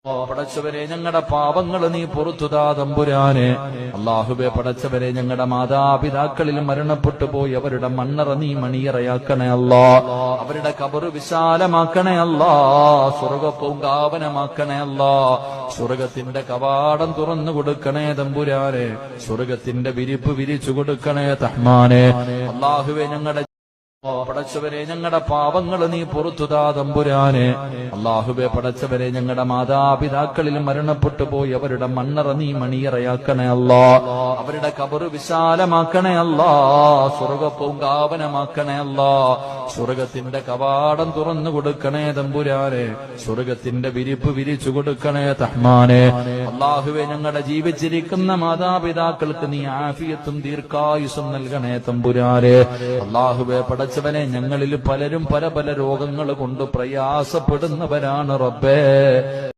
പടച്ചവരെ ഞങ്ങളുടെ പാപങ്ങൾ നീ പുറത്തുതാ തമ്പുരാനെ. അല്ലാഹുവേ പടച്ചവരെ ഞങ്ങളുടെ മാതാപിതാക്കളിൽ മരണപ്പെട്ടു പോയി അവരുടെ മണ്ണറ നീ മണിയറയാക്കണേ അല്ലാ. അവരുടെ ഖബർ വിശാലമാക്കണേ അല്ലാ. സ്വർഗ്ഗപൂങ്കാവനമാക്കണേ അല്ലാ. സ്വർഗ്ഗത്തിന്റെ കവാടം തുറന്നു കൊടുക്കണേ തമ്പുരാനെ. സ്വർഗ്ഗത്തിന്റെ വിരിപ്പ് വിരിച്ചു കൊടുക്കണേ റഹ്മാനെ. അല്ലാഹുവേ ഞങ്ങളുടെ പടച്ചവരെ ഞങ്ങളുടെ പാപങ്ങൾ നീ പുറത്തുതാ തമ്പുരാനെ. അല്ലാഹുവേ പടച്ചവരെ ഞങ്ങളുടെ മാതാപിതാക്കളിൽ മരണപ്പെട്ടു പോയി അവരുടെ മണ്ണറ നീ മണിയറയാക്കണേ അല്ലാ. അവരുടെ ഖബർ വിശാലമാക്കണേ അല്ലാ. സ്വർഗ്ഗപൂങ്കാവനമാക്കണേ അല്ലാ. സ്വർഗ്ഗത്തിന്റെ കവാടം തുറന്നു കൊടുക്കണേ തമ്പുരാനെ. സ്വർഗ്ഗത്തിന്റെ വിരിപ്പ് വിരിച്ചു കൊടുക്കണേ റഹ്മാനെ. അല്ലാഹുവേ ഞങ്ങളുടെ ജീവിച്ചിരിക്കുന്ന മാതാപിതാക്കൾക്ക് നീ ആഫിയത്തും ദീർഘായുസ്സും നൽകണേ തമ്പുരാനെ. അല്ലാഹുവേ പടച്ചവനെ ഞങ്ങളിൽ പലരും പല പല രോഗങ്ങൾ കൊണ്ട് പ്രയാസപ്പെടുന്നവരാണ് റബ്ബേ.